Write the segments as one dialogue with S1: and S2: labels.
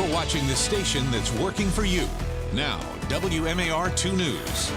S1: You're watching the station that's working for you. Now, WMAR 2 News.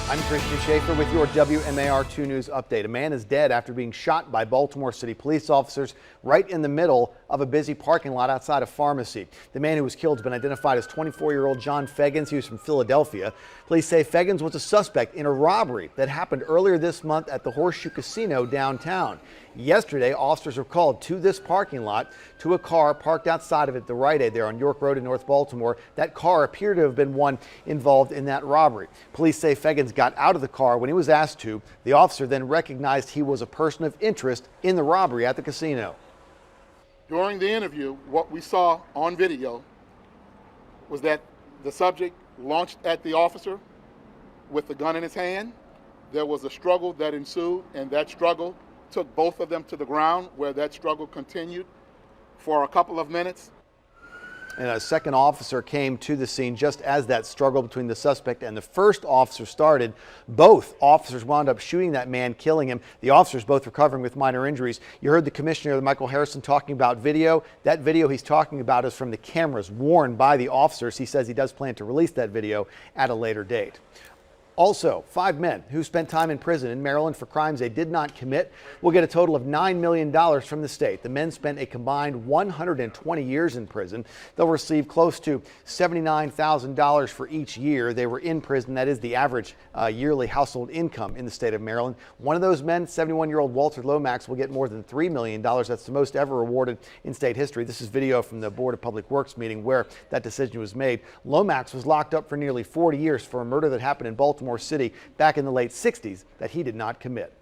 S2: I'm Christian Schaefer with your WMAR 2 News update. A man is dead after being shot by Baltimore City Police officers right in the middle of a busy parking lot outside a pharmacy. The man who was killed has been identified as 24-year-old John Feggins. He was from Philadelphia. Police say Feggins was a suspect in a robbery that happened earlier this month at the Horseshoe Casino downtown. Yesterday, officers were called to this parking lot to a car parked outside of it, the Rite Aid there on York Road in North Baltimore. That car appeared to have been one involved in that robbery. Police say Feggins got out of the car when he was asked to. The officer then recognized he was a person of interest in the robbery at the casino.
S3: During the interview, what we saw on video was that the subject launched at the officer with the gun in his hand. There was a struggle that ensued, and that struggle took both of them to the ground, where that struggle continued for a couple of minutes.
S2: And a second officer came to the scene just as that struggle between the suspect and the first officer started. Both officers wound up shooting that man, killing him. The officers both recovering with minor injuries. You heard the commissioner, Michael Harrison, talking about video. That video he's talking about is from the cameras worn by the officers. He says he does plan to release that video at a later date. Also, 5 men who spent time in prison in Maryland for crimes they did not commit will get a total of $9 million from the state. The men spent a combined 120 years in prison. They'll receive close to $79,000 for each year they were in prison. That is the average yearly household income in the state of Maryland. One of those men, 71-year-old Walter Lomax, will get more than $3 million. That's the most ever awarded in state history. This is video from the Board of Public Works meeting where that decision was made. Lomax was locked up for nearly 40 years for a murder that happened in Baltimore City back in the late 60s that he did not commit.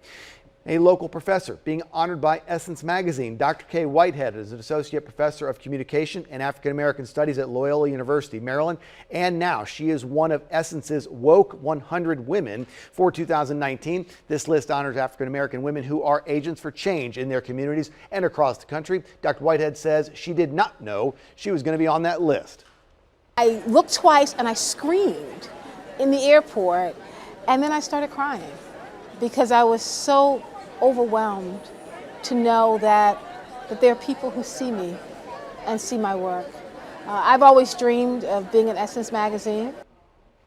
S2: A local professor being honored by Essence magazine. Dr. Kay Whitehead is an associate professor of communication and African American studies at Loyola University, Maryland, and now she is one of Essence's Woke 100 Women for 2019. This list honors African American women who are agents for change in their communities and across the country. Dr. Whitehead says she did not know she was going to be on that list.
S4: I looked twice and I screamed in the airport, and then I started crying because I was so overwhelmed to know that there are people who see me and see my work. I've always dreamed of being in Essence magazine.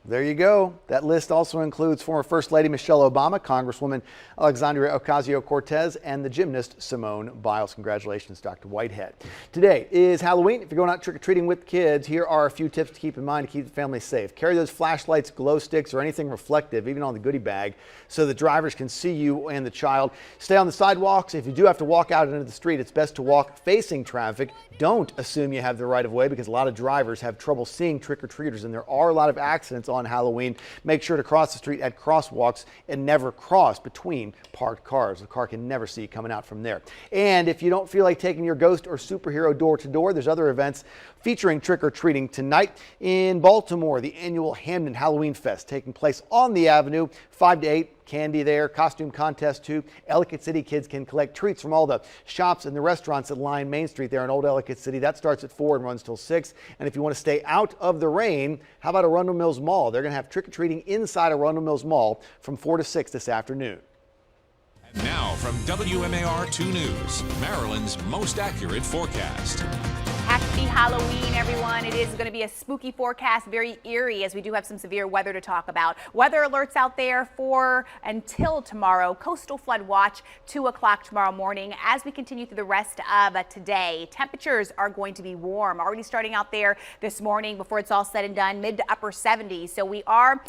S2: There you go. That list also includes former First Lady Michelle Obama, Congresswoman Alexandria Ocasio-Cortez, and the gymnast Simone Biles. Congratulations, Dr. Whitehead. Today is Halloween. If you're going out trick-or-treating with kids, here are a few tips to keep in mind to keep the family safe. Carry those flashlights, glow sticks, or anything reflective, even on the goodie bag, so the drivers can see you and the child. Stay on the sidewalks. If you do have to walk out into the street, it's best to walk facing traffic. Don't assume you have the right of way because a lot of drivers have trouble seeing trick-or-treaters, and there are a lot of accidents on Halloween. Make sure to cross the street at crosswalks and never cross between parked cars. The car can never see you coming out from there. And if you don't feel like taking your ghost or superhero door to door, there's other events featuring trick-or-treating tonight in Baltimore. The annual Hamden Halloween Fest taking place on the Avenue, 5 to 8. Candy there, costume contest too. Ellicott City kids can collect treats from all the shops and the restaurants that line Main Street there in Old Ellicott City. That starts at 4 and runs till 6. And if you want to stay out of the rain, how about Arundel Mills Mall? They're going to have trick-or-treating inside Arundel Mills Mall from 4 to 6 this afternoon.
S1: And now from WMAR 2 News, Maryland's most accurate forecast.
S5: Happy Halloween, everyone. It is going to be a spooky forecast, very eerie, as we do have some severe weather to talk about. Weather alerts out there for until tomorrow. Coastal flood watch, 2 o'clock tomorrow morning. As we continue through the rest of today, temperatures are going to be warm. Already starting out there this morning before it's all said and done, mid to upper 70s. So we are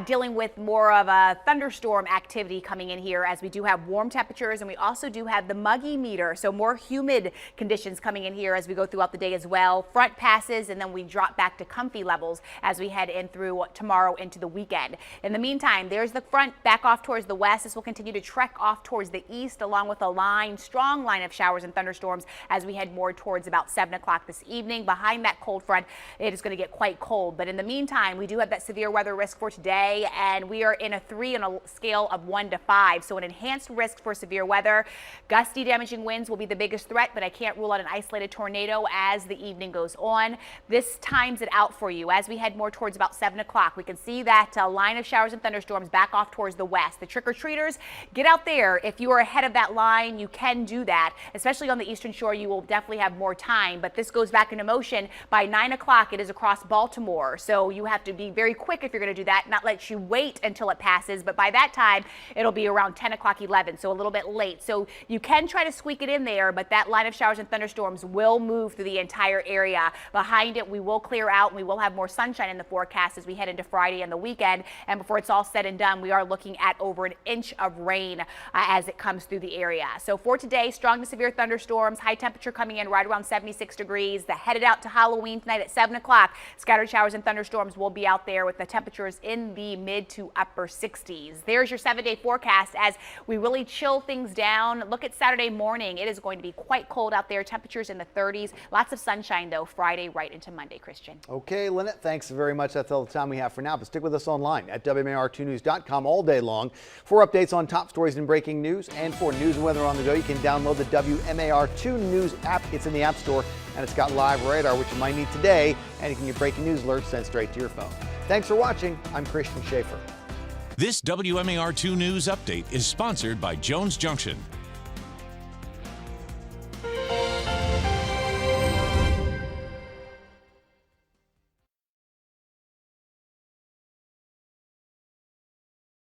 S5: dealing with more of a thunderstorm activity coming in here, as we do have warm temperatures, and we also do have the muggy meter, so more humid conditions coming in here as we go throughout the day as well. Front passes, and then we drop back to comfy levels as we head in through tomorrow into the weekend. In the meantime, there's the front back off towards the west. This will continue to trek off towards the east, along with a strong line of showers and thunderstorms as we head more towards about 7 o'clock this evening. Behind that cold front, it is going to get quite cold, but in the meantime, we do have that severe weather risk for today, and we are in a 3 on a scale of 1 to 5. So an enhanced risk for severe weather. Gusty, damaging winds will be the biggest threat, but I can't rule out an isolated tornado as as the evening goes on. This times it out for you as we head more towards about 7 o'clock. We can see that line of showers and thunderstorms back off towards the west. The trick-or-treaters, get out there. If you are ahead of that line, you can do that. Especially on the eastern shore, you will definitely have more time. But this goes back into motion by 9 o'clock. It is across Baltimore. So you have to be very quick if you're going to do that, not let you wait until it passes. But by that time, it'll be around 10 o'clock, 11, so a little bit late. So you can try to squeak it in there, but that line of showers and thunderstorms will move through the entire area. Behind it, we will clear out and we will have more sunshine in the forecast as we head into Friday and the weekend. And before it's all said and done, we are looking at over an inch of rain as it comes through the area. So for today, strong to severe thunderstorms, high temperature coming in right around 76 degrees. Headed out to Halloween tonight at 7 o'clock. Scattered showers and thunderstorms will be out there with the temperatures in the mid to upper 60s. There's your 7-day forecast as we really chill things down. Look at Saturday morning. It is going to be quite cold out there. Temperatures in the 30s. Lots of sunshine, though, Friday right into Monday, Christian.
S2: Okay, Lynette, thanks very much. That's all the time we have for now, but stick with us online at WMAR2news.com all day long for updates on top stories and breaking news. And for news and weather on the go, you can download the WMAR2 News app. It's in the App Store, and it's got live radar, which you might need today, and you can get breaking news alerts sent straight to your phone. Thanks for watching. I'm Christian Schaefer.
S1: This WMAR2 News Update is sponsored by Jones Junction.